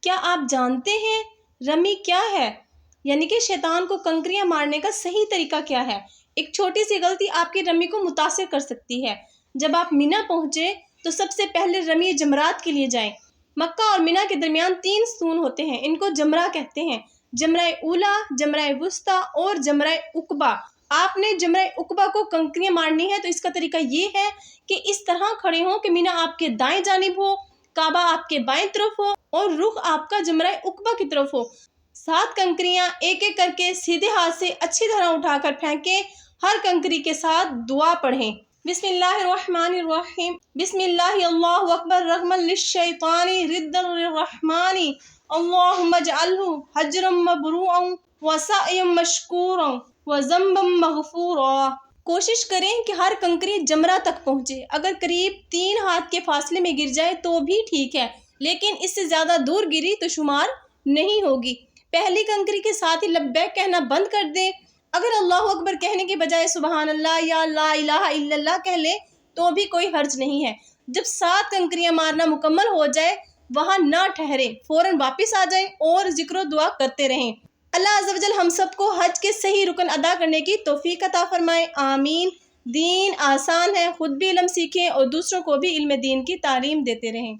کیا آپ جانتے ہیں رمی کیا ہے؟ یعنی کہ شیطان کو کنکریاں مارنے کا صحیح طریقہ کیا ہے؟ ایک چھوٹی سی غلطی آپ کی رمی کو متاثر کر سکتی ہے۔ جب آپ مینا پہنچے تو سب سے پہلے رمی جمرات کے لیے جائیں۔ مکہ اور مینا کے درمیان 3 ستون ہوتے ہیں، ان کو جمرہ کہتے ہیں۔ جمرہ اولا، جمرہ وسطیٰ اور جمرہ عقبہ۔ آپ نے جمرہ عقبہ کو کنکریاں مارنی ہے تو اس کا طریقہ یہ ہے کہ اس طرح کھڑے ہوں کہ مینا آپ کے دائیں جانب ہو، کعبہ آپ کے بائیں طرف ہو اور رخ آپ کا جمرہ عقبہ کی طرف ہو۔ 7 کنکریاں ایک ایک کر کے سیدھے ہاتھ سے اچھی طرح اٹھا کر پھینکیں۔ ہر کنکری کے ساتھ دعا پڑھیں۔ بسم اللہ الرحمن الرحیم، بسم اللہ اللہ اکبر رغما للشیطان ردا للرحمن، اللہم اجعلہ حجرا مبرورا وسعیا مشکورا وذنبا مغفورا۔ کوشش کریں کہ ہر کنکری جمرہ تک پہنچے۔ اگر قریب 3 ہاتھ کے فاصلے میں گر جائے تو بھی ٹھیک ہے، لیکن اس سے زیادہ دور گری تو شمار نہیں ہوگی۔ پہلی کنکری کے ساتھ ہی لبیک کہنا بند کر دیں۔ اگر اللہ اکبر کہنے کی بجائے سبحان اللہ یا لا الہ الا اللہ کہہ لیں تو بھی کوئی حرج نہیں ہے۔ جب 7 کنکریاں مارنا مکمل ہو جائے وہاں نہ ٹھہریں، فوراً واپس آ جائیں اور ذکر و دعا کرتے رہیں۔ اللہ عز و جل ہم سب کو حج کے صحیح رکن ادا کرنے کی توفیق عطا فرمائے، آمین۔ دین آسان ہے، خود بھی علم سیکھیں اور دوسروں کو بھی علم دین کی تعلیم دیتے رہیں۔